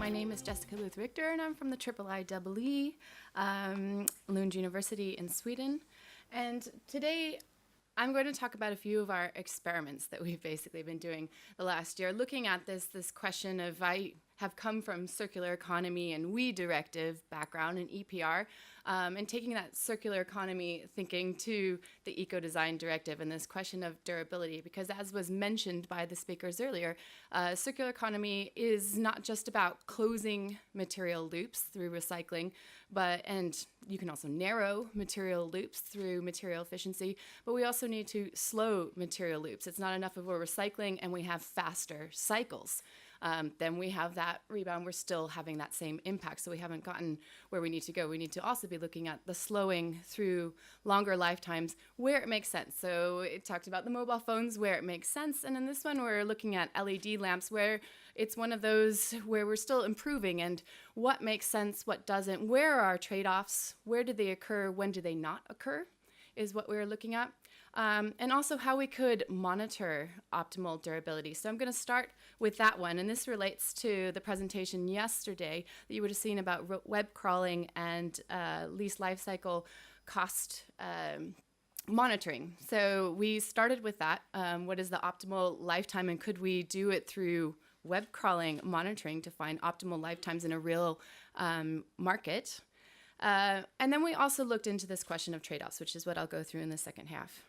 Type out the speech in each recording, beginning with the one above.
My name is Jessika Luth Richter, and I'm from the IIEE, Lund University in Sweden. And today, I'm going to talk about a few of our experiments that we've basically been doing the last year, looking at this question of I have come from circular economy and WE directive background in EPR, and taking that circular economy thinking to the Ecodesign Directive and this question of durability, because as was mentioned by the speakers earlier, circular economy is not just about closing material loops through recycling, and you can also narrow material loops through material efficiency, but we also need to slow material loops. It's not enough of a recycling and we have faster cycles. Then we have that rebound, we're still having that same impact. So we haven't gotten where we need to go. We need to also be looking at the slowing through longer lifetimes where it makes sense. So it talked about the mobile phones where it makes sense. And in this one, we're looking at LED lamps where it's one of those where we're still improving and what makes sense, what doesn't, where are our trade-offs, where do they occur, when do they not occur, is what we're looking at. And also how we could monitor optimal durability. So I'm going to start with that one, and this relates to the presentation yesterday that you would have seen about web crawling and lease lifecycle cost monitoring. So we started with that. What is the optimal lifetime, and could we do it through web crawling monitoring to find optimal lifetimes in a real market? And then we also looked into this question of trade-offs, which is what I'll go through in the second half.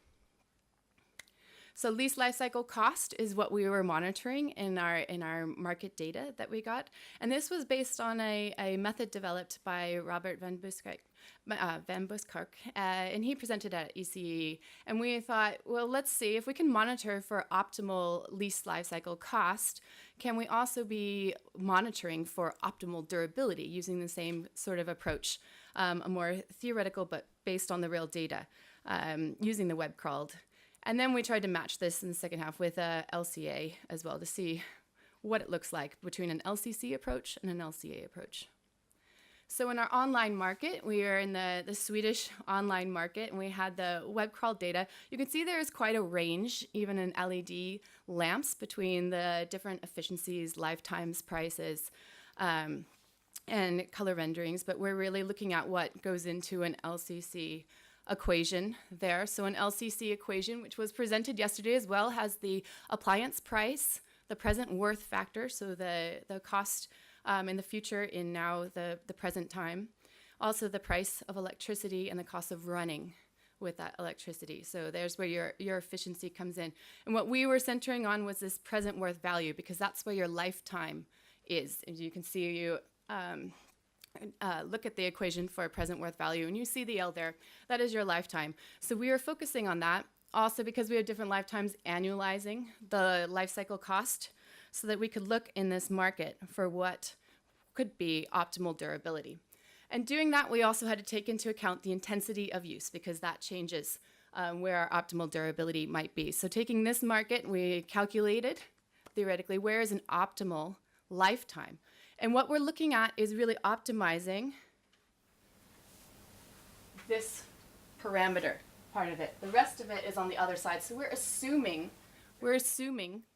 So lease lifecycle cost is what we were monitoring in our market data that we got. And this was based on a method developed by Robert Van Buskirk, and he presented at ECE. And we thought, well, let's see if we can monitor for optimal lease lifecycle cost, can we also be monitoring for optimal durability using the same sort of approach, a more theoretical but based on the real data, using the web crawled. And then we tried to match this in the second half with a LCA as well to see what it looks like between an LCC approach and an LCA approach. So in our online market, we are in the Swedish online market, and we had the web crawl data. You can see there is quite a range, even in LED lamps, between the different efficiencies, lifetimes, prices, and color renderings, but we're really looking at what goes into an LCC equation there. So an LCC equation, which was presented yesterday as well, has the appliance price, the present worth factor, so the cost in the future in now the present time, also the price of electricity and the cost of running with that electricity. So there's where your efficiency comes in. And what we were centering on was this present worth value, because that's where your lifetime is. As you can see, you look at the equation for present worth value, and you see the L there. That is your lifetime. So we are focusing on that. Also, because we have different lifetimes, annualizing the life cycle cost so that we could look in this market for what could be optimal durability. And doing that, we also had to take into account the intensity of use, because that changes where our optimal durability might be. So taking this market, we calculated theoretically where is an optimal lifetime. And what we're looking at is really optimizing this parameter part of it. The rest of it is on the other side. So we're assuming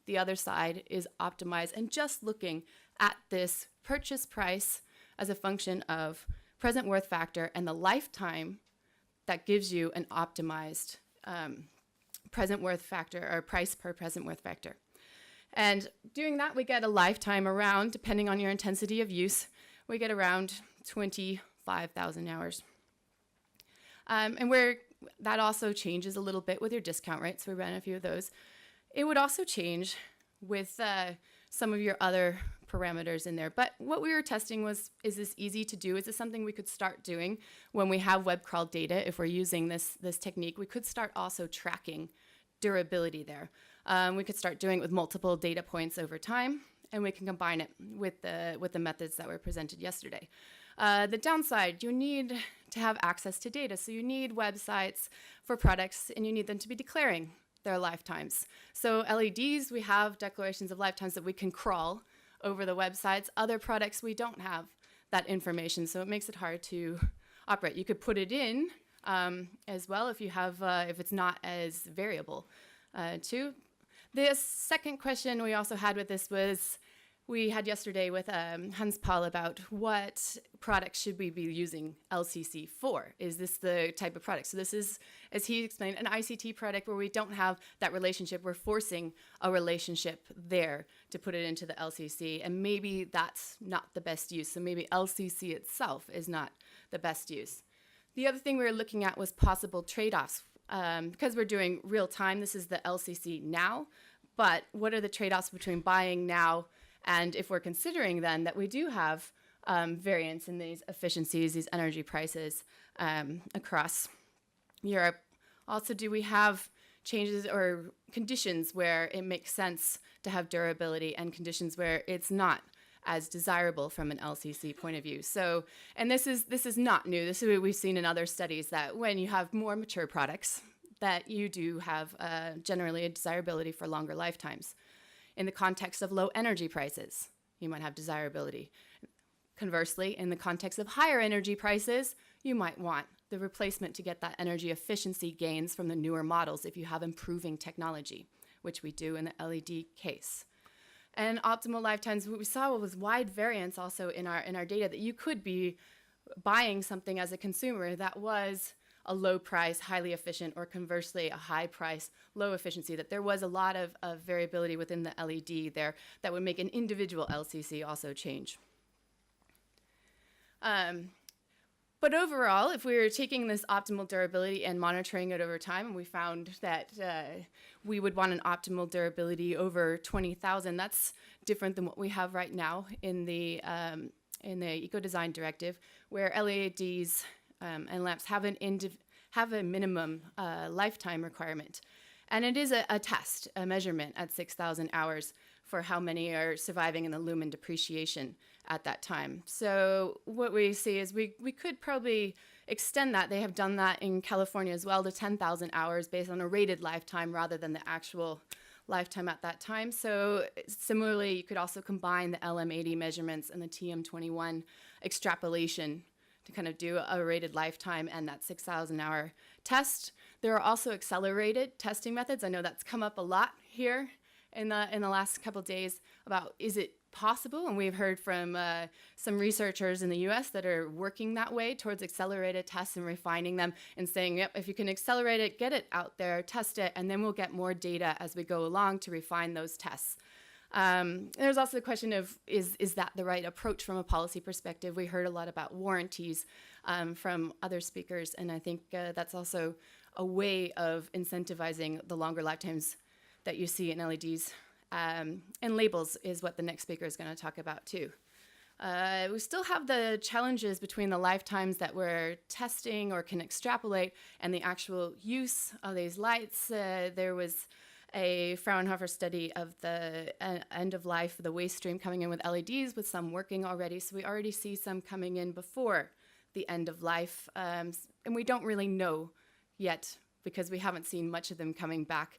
the other side is optimized and just looking at this purchase price as a function of present worth factor and the lifetime that gives you an optimized present worth factor, or price per present worth factor. And doing that, we get a lifetime around, depending on your intensity of use, we get around 25,000 hours. And that also changes a little bit with your discount rate, so we ran a few of those. It would also change with some of your other parameters in there. But what we were testing was, is this easy to do? Is this something we could start doing when we have web crawl data? If we're using this technique, we could start also tracking durability there. We could start doing it with multiple data points over time, and we can combine it with the methods that were presented yesterday. The downside, you need to have access to data. So you need websites for products, and you need them to be declaring their lifetimes. So LEDs, we have declarations of lifetimes that we can crawl over the websites. Other products, we don't have that information, so it makes it hard to operate. You could put it in as well if you have if it's not as variable too. The second question we also had with this was, we had yesterday with Hans Paul about what products should we be using LCC for. Is this the type of product? So this is, as he explained, an ICT product where we don't have that relationship. We're forcing a relationship there to put it into the LCC, and maybe that's not the best use. So maybe LCC itself is not the best use. The other thing we were looking at was possible trade-offs. Because we're doing real time, this is the LCC now, but what are the trade-offs between buying now and if we're considering then that we do have variance in these efficiencies, these energy prices across Europe? Also, do we have changes or conditions where it makes sense to have durability and conditions where it's not as desirable from an LCC point of view? So, and this is not new. This is what we've seen in other studies, that when you have more mature products, that you do have generally a desirability for longer lifetimes. In the context of low energy prices, you might have desirability. Conversely, in the context of higher energy prices, you might want the replacement to get that energy efficiency gains from the newer models if you have improving technology, which we do in the LED case. And optimal lifetimes, what we saw was wide variance also in our data, that you could be buying something as a consumer that was a low price, highly efficient, or conversely, a high price, low efficiency, that there was a lot of variability within the LED there that would make an individual LCC also change. But overall, if we were taking this optimal durability and monitoring it over time, we found that we would want an optimal durability over 20,000. That's different than what we have right now in the Ecodesign Directive, where LEDs and lamps have a minimum lifetime requirement. And it is a test, a measurement at 6,000 hours for how many are surviving in the lumen depreciation at that time. So what we see is we could probably extend that. They have done that in California as well to 10,000 hours based on a rated lifetime rather than the actual lifetime at that time. So similarly, you could also combine the LM80 measurements and the TM21 extrapolation to kind of do a rated lifetime and that 6,000 hour test. There are also accelerated testing methods. I know that's come up a lot here in the last couple of days about, is it possible? And we've heard from some researchers in the US that are working that way towards accelerated tests and refining them and saying, yep, if you can accelerate it, get it out there, test it, and then we'll get more data as we go along to refine those tests. There's also the question of, is that the right approach from a policy perspective? We heard a lot about warranties from other speakers, and I think that's also a way of incentivizing the longer lifetimes that you see in LEDs. And labels is what the next speaker is going to talk about too. We still have the challenges between the lifetimes that we're testing or can extrapolate and the actual use of these lights. There was a Fraunhofer study of the end of life, the waste stream coming in with LEDs, with some working already. So we already see some coming in before the end of life. And we don't really know yet, because we haven't seen much of them coming back,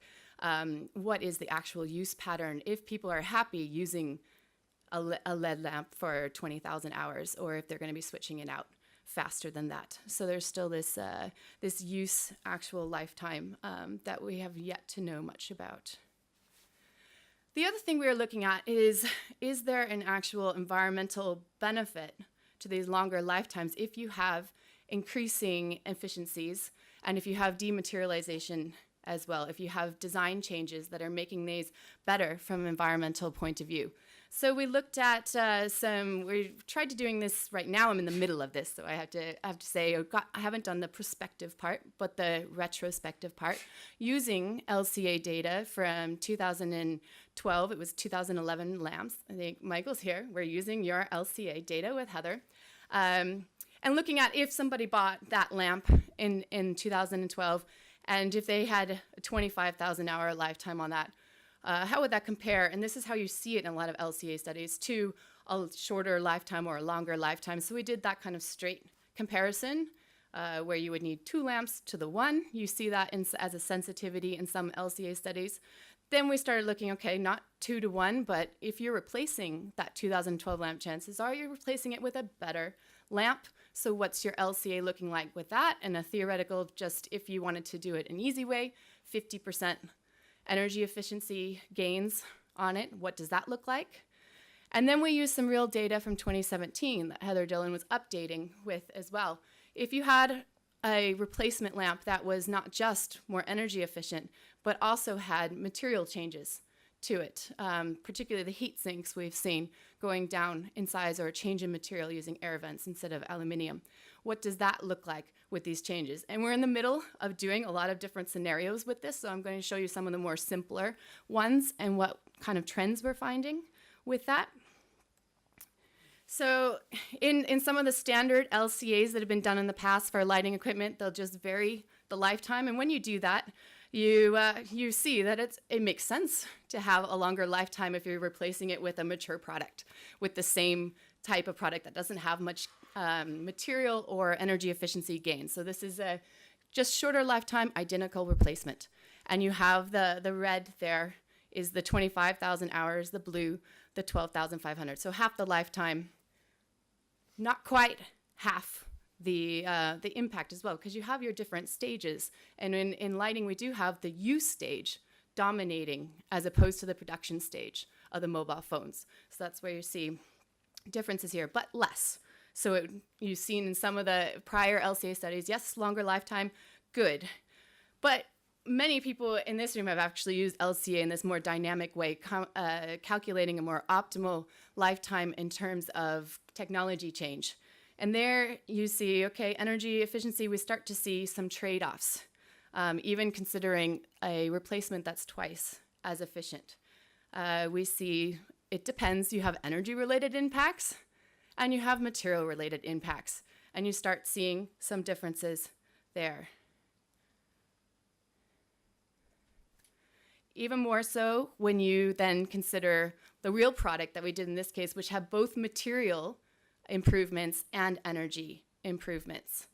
what is the actual use pattern if people are happy using a LED lamp for 20,000 hours, or if they're going to be switching it out faster than that. So there's still this this use actual lifetime that we have yet to know much about. The other thing we're looking at is there an actual environmental benefit to these longer lifetimes if you have increasing efficiencies and if you have dematerialization as well, if you have design changes that are making these better from an environmental point of view. So we looked at we tried to doing this right now. I'm in the middle of this, so I have to say I haven't done the prospective part, but the retrospective part, using LCA data from 2012. It was 2011 lamps. I think Michael's here. We're using your LCA data with Heather. And looking at if somebody bought that lamp in 2012, and if they had a 25,000 hour lifetime on that, how would that compare? And this is how you see it in a lot of LCA studies, to a shorter lifetime or a longer lifetime. So we did that kind of straight comparison where you would need 2 lamps to the 1. You see that as a sensitivity in some LCA studies. Then we started looking, okay, not 2 to 1, but if you're replacing that 2012 lamp, chances are you're replacing it with a better lamp. So what's your LCA looking like with that? And a theoretical, just if you wanted to do it an easy way, 50% energy efficiency gains on it. What does that look like? And then we used some real data from 2017 that Heather Dillon was updating with as well. If you had a replacement lamp that was not just more energy efficient, but also had material changes to it, particularly the heat sinks we've seen going down in size, or a change in material using air vents instead of aluminum. What does that look like with these changes? And we're in the middle of doing a lot of different scenarios with this, so I'm going to show you some of the more simpler ones and what kind of trends we're finding with that. So in some of the standard LCAs that have been done in the past for lighting equipment, they'll just vary the lifetime. And when you do that, you see that it makes sense to have a longer lifetime if you're replacing it with a mature product, with the same type of product that doesn't have much material or energy efficiency gain. So this is a just shorter lifetime, identical replacement. And you have the red there is the 25,000 hours, the blue, the 12,500. So half the lifetime, not quite half the impact as well, because you have your different stages. And in lighting, we do have the use stage dominating as opposed to the production stage of the mobile phones. So that's where you see differences here, but less. So you've seen in some of the prior LCA studies, yes, longer lifetime, good. But many people in this room have actually used LCA in this more dynamic way, calculating a more optimal lifetime in terms of technology change. And there you see, okay, energy efficiency, we start to see some trade-offs, even considering a replacement that's twice as efficient. We see, it depends, you have energy-related impacts and you have material-related impacts, and you start seeing some differences there. Even more so when you then consider the real product that we did in this case, which had both material improvements and energy improvements.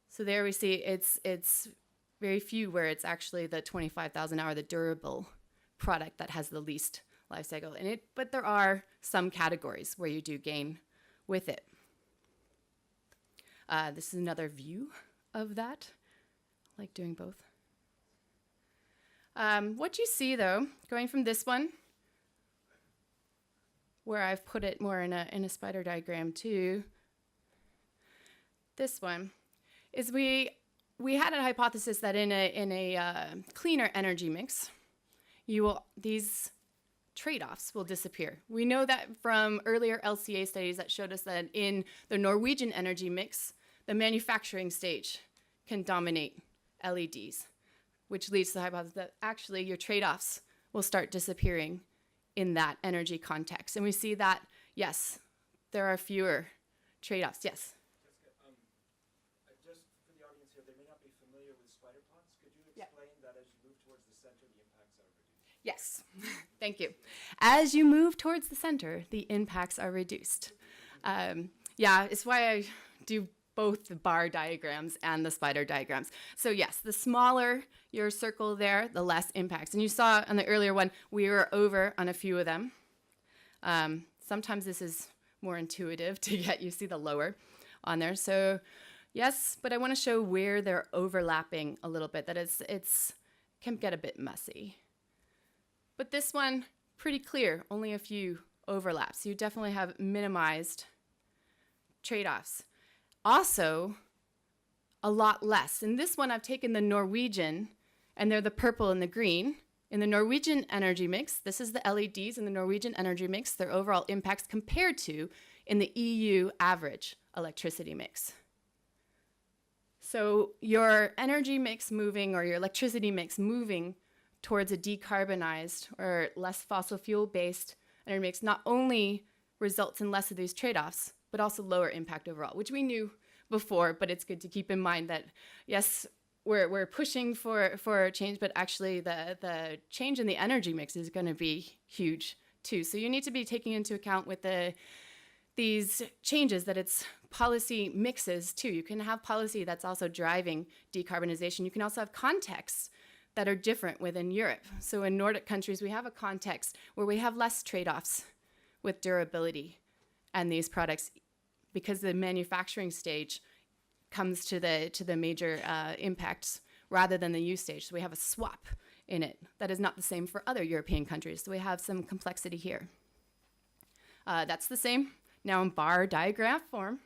So there we see it's very few where it's actually the 25,000 hour, the durable product that has the least life cycle in it, but there are some categories where you do gain with it. This is another view of that. I like doing both. What you see though, going from this one, where I've put it more in a spider diagram too, this one, is we had a hypothesis that in a cleaner energy mix, these trade-offs will disappear. We know that from earlier LCA studies that showed us that in the Norwegian energy mix, the manufacturing stage can dominate LEDs, which leads to the hypothesis that actually your trade-offs will start disappearing in that energy context. And we see that, yes, there are fewer trade-offs. Yes? Jessika, just for the audience here, they may not be familiar with spider plots. Could you explain that as you move towards the center, the impacts are reduced? Yes, thank you. As you move towards the center, the impacts are reduced. Yeah, it's why I do both the bar diagrams and the spider diagrams. So yes, the smaller your circle there, the less impacts. And you saw on the earlier one, we were over on a few of them. Sometimes this is more intuitive to get, you see the lower on there. So yes, but I want to show where they're overlapping a little bit, that it's can get a bit messy. But this one, pretty clear, only a few overlaps. You definitely have minimized trade-offs. Also, a lot less. In this one, I've taken the Norwegian, and they're the purple and the green. In the Norwegian energy mix, this is the LEDs in the Norwegian energy mix, their overall impacts compared to in the EU average electricity mix. So your energy mix moving, or your electricity mix moving towards a decarbonized or less fossil fuel-based energy mix not only results in less of these trade-offs, but also lower impact overall, which we knew before, but it's good to keep in mind that, yes, we're pushing for change, but actually the change in the energy mix is going to be huge too. So you need to be taking into account with these changes that it's policy mixes too. You can have policy that's also driving decarbonization. You can also have contexts that are different within Europe. So in Nordic countries, we have a context where we have less trade-offs with durability and these products, because the manufacturing stage comes to the major impacts rather than the use stage. So we have a swap in it that is not the same for other European countries. So we have some complexity here. That's the same now in bar diagram form.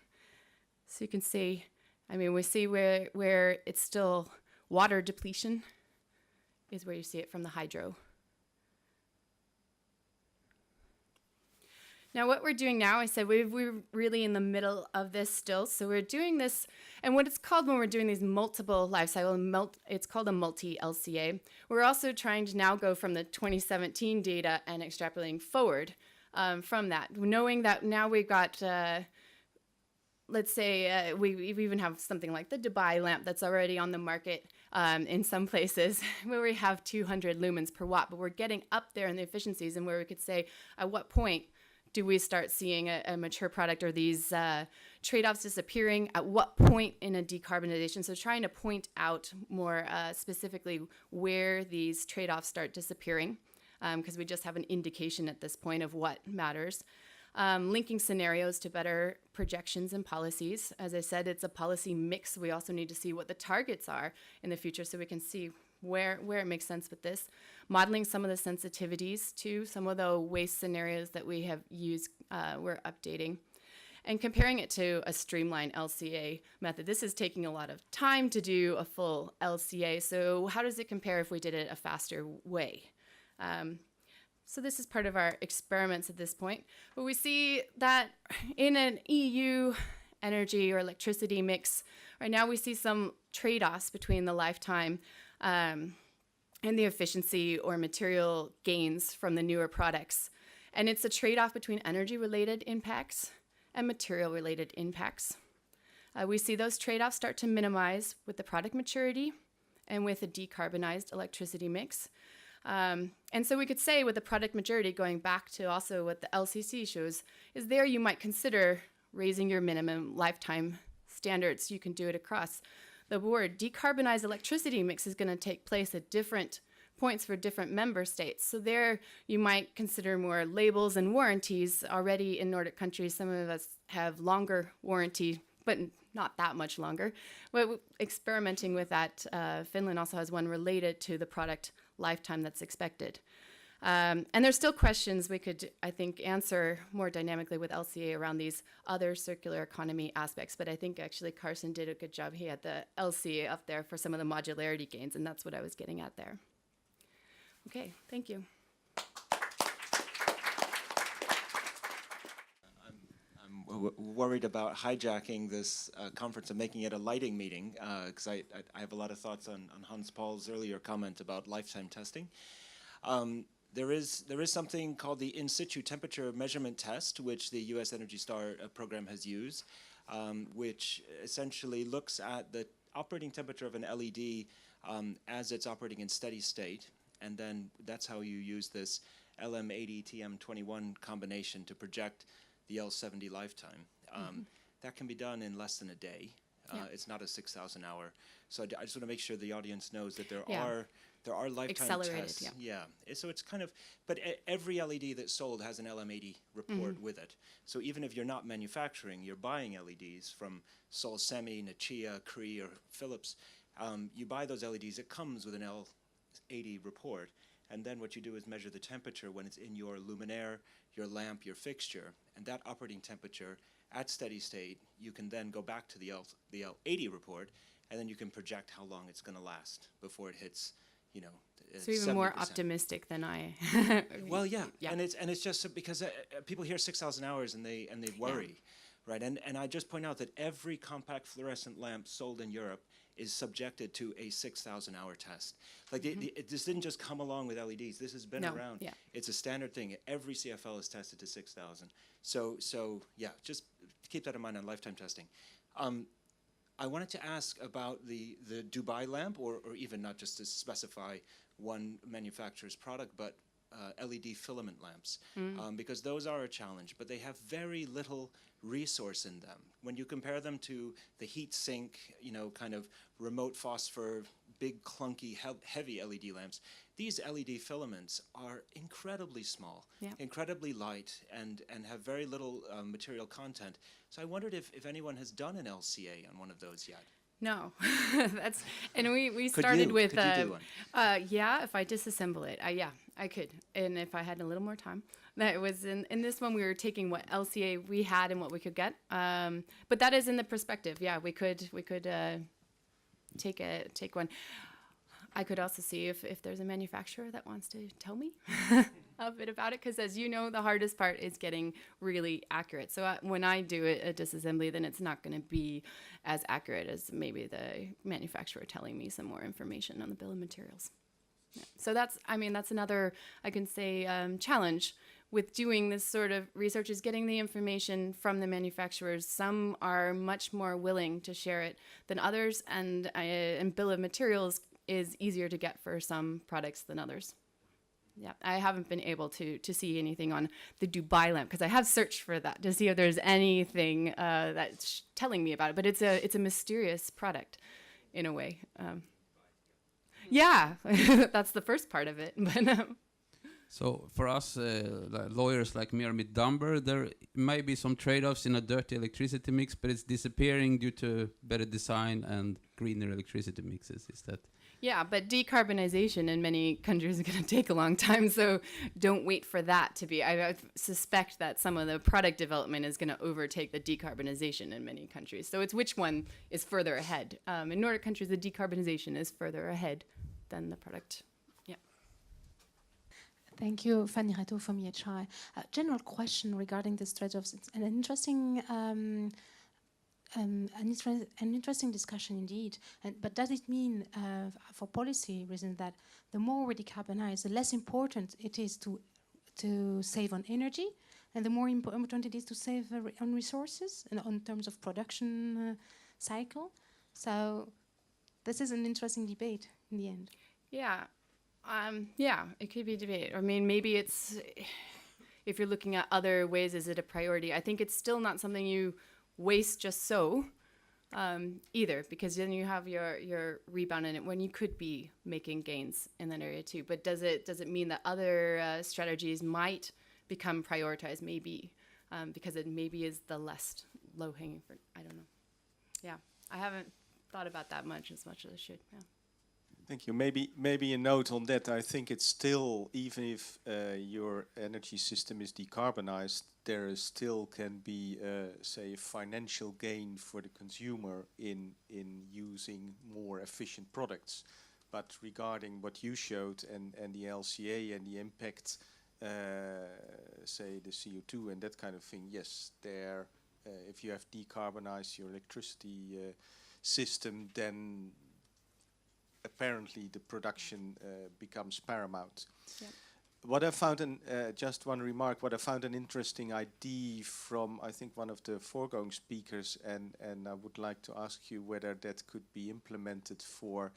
So you can see, I mean, we see where it's still water depletion is where you see it from the hydro. Now what we're doing now, I said we're really in the middle of this still. So we're doing this, and what it's called when we're doing these multiple life cycle, it's called a multi-LCA. We're also trying to now go from the 2017 data and extrapolating forward from that, knowing that now we've got, let's say we even have something like the Dubai lamp that's already on the market in some places where we have 200 lumens per watt, but we're getting up there in the efficiencies and where we could say at what point do we start seeing a mature product or these trade-offs disappearing? At what point in a decarbonization? So trying to point out more specifically where these trade-offs start disappearing, because we just have an indication at this point of what matters. Linking scenarios to better projections and policies. As I said, it's a policy mix. We also need to see what the targets are in the future so we can see where it makes sense with this. Modeling some of the sensitivities to some of the waste scenarios that we have used, we're updating. And comparing it to a streamlined LCA method. This is taking a lot of time to do a full LCA, so how does it compare if we did it a faster way? So this is part of our experiments at this point. But we see that in an EU energy or electricity mix, right now we see some trade-offs between the lifetime and the efficiency or material gains from the newer products. And it's a trade-off between energy-related impacts and material-related impacts. We see those trade-offs start to minimize with the product maturity and with a decarbonized electricity mix. And so we could say with the product maturity, going back to also what the LCC shows, is there you might consider raising your minimum lifetime standards. You can do it across the board. Decarbonized electricity mix is going to take place at different points for different member states. So there you might consider more labels and warranties. Already in Nordic countries, some of us have longer warranty, but not that much longer. But experimenting with that, Finland also has one related to the product lifetime that's expected. And there's still questions we could, I think, answer more dynamically with LCA around these other circular economy aspects. But I think actually Carson did a good job. He had the LCA up there for some of the modularity gains, and that's what I was getting at there. Okay, thank you. I'm worried about hijacking this conference and making it a lighting meeting, because I have a lot of thoughts on Hans Paul's earlier comment about lifetime testing. There is something called the in situ temperature measurement test, which the U.S. Energy Star program has used, which essentially looks at the operating temperature of an LED as it's operating in steady state, and then that's how you use this LM80 TM21 combination to project the L70 lifetime. That can be done in less than a day. It's not a 6,000 hour. So I just want to make sure the audience knows that there are lifetime tests. So it's kind of, but every LED that's sold has an LM80 report with it. So even if you're not manufacturing, you're buying LEDs from Sol Semi, Nichia, Cree, or Philips. You buy those LEDs, it comes with an L80 report. And then what you do is measure the temperature when it's in your luminaire, your lamp, your fixture, and that operating temperature at steady state, you can then go back to the L80 report, and then you can project how long it's going to last before it hits, So even 70%. More optimistic than I. Well, yeah, and it's just because people hear 6,000 hours and they worry, right? And I just point out that every compact fluorescent lamp sold in Europe is subjected to a 6,000 hour test. Like this didn't just come along with LEDs. This has been around. Yeah. It's a standard thing. Every CFL is tested to 6,000. So yeah, just keep that in mind on lifetime testing. I wanted to ask about the Dubai lamp, or even not just to specify one manufacturer's product, but LED filament lamps, because those are a challenge, but they have very little resource in them. When you compare them to the heat sink, kind of remote phosphor, big clunky heavy LED lamps, these LED filaments are incredibly small, incredibly light, and have very little material content. So I wondered if anyone has done an LCA on one of those yet. No, that's and we started with Could you do one? yeah, if I disassemble it, yeah, I could, and if I had a little more time. That was in this one we were taking what LCA we had and what we could get, but that is in the perspective. Yeah, we could take one. I could also see if there's a manufacturer that wants to tell me a bit about it, because as you know, the hardest part is getting really accurate. So when I do a disassembly, then it's not going to be as accurate as maybe the manufacturer telling me some more information on the bill of materials. Yeah. So that's another, I can say, challenge with doing this sort of research is getting the information from the manufacturers. Some are much more willing to share it than others, and bill of materials is easier to get for some products than others. Yeah, I haven't been able to see anything on the Dubai lamp because I have searched for that to see if there's anything that's telling me about it. But it's a mysterious product, in a way. Yeah, that's the first part of it. But So for us lawyers like Mirmit Dumber, there may be some trade-offs in a dirty electricity mix, but it's disappearing due to better design and greener electricity mixes. Is that? yeah, but decarbonization in many countries is going to take a long time, so don't wait for that to be. I suspect that some of the product development is going to overtake the decarbonization in many countries. So it's which one is further ahead. In Nordic countries, the decarbonization is further ahead than the product. Yeah. Thank you, Fanny Reto from EHI. General question regarding this trade-offs. It's an interesting an interesting discussion indeed. But does it mean, for policy reasons, that the more we decarbonize, the less important it is to save on energy, and the more important it is to save on resources and on terms of production cycle? So this is an interesting debate in the end. Yeah. Yeah, it could be debate. I mean, maybe it's, if you're looking at other ways, is it a priority? I think it's still not something you waste just so either, because then you have your rebound in it when you could be making gains in that area too. But does it mean that other strategies might become prioritized? Maybe because it maybe is the less low-hanging fruit. I don't know. Yeah, I haven't thought about that much as I should. Yeah. Thank you. Maybe a note on that. I think it's still, even if your energy system is decarbonized, there is still can be, say, a financial gain for the consumer in using more efficient products. But regarding what you showed and the LCA and the impact, say the CO2 and that kind of thing, yes, there, if you have decarbonized your electricity system, then apparently the production becomes paramount. Yeah. What I found, just one remark, what I found an interesting idea from, I think, one of the foregoing speakers, and I would like to ask you whether that could be implemented for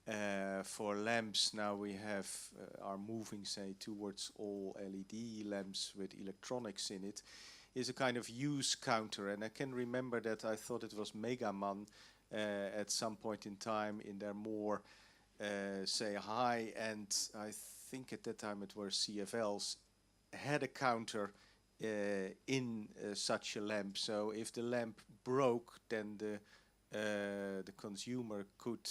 lamps. Now we are moving, say, towards all LED lamps with electronics in it, is a kind of use counter. And I can remember that I thought it was Megaman at some point in time in their more, say, high-end, I think at that time it were CFLs, had a counter in such a lamp. So if the lamp broke, then the consumer could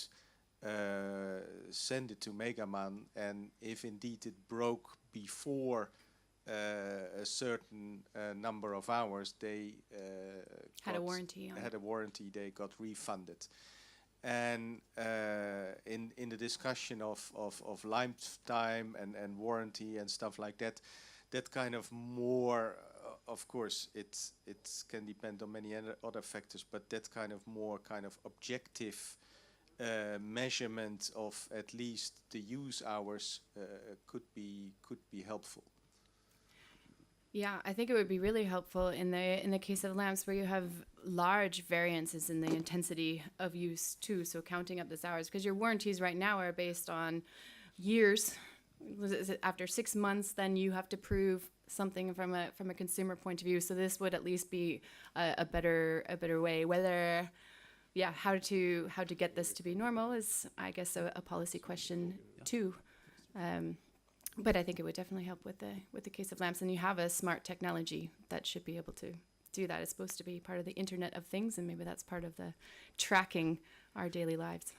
send it to Megaman, and if indeed it broke before a certain number of hours, they Had a warranty on it. had a warranty, they got refunded. And in the discussion of lifetime and warranty and stuff like that, that kind of more, of course, it can depend on many other factors, but that kind of more kind of objective measurement of at least the use hours could be helpful. Yeah, I think it would be really helpful in the case of lamps where you have large variances in the intensity of use too. So counting up those hours, because your warranties right now are based on years. After 6 months, then you have to prove something from a consumer point of view. So this would at least be a better way. Whether, yeah, how to get this to be normal is, I guess, a policy question too. But I think it would definitely help with the case of lamps. And you have a smart technology that should be able to do that. It's supposed to be part of the Internet of Things, and maybe that's part of the tracking our daily lives.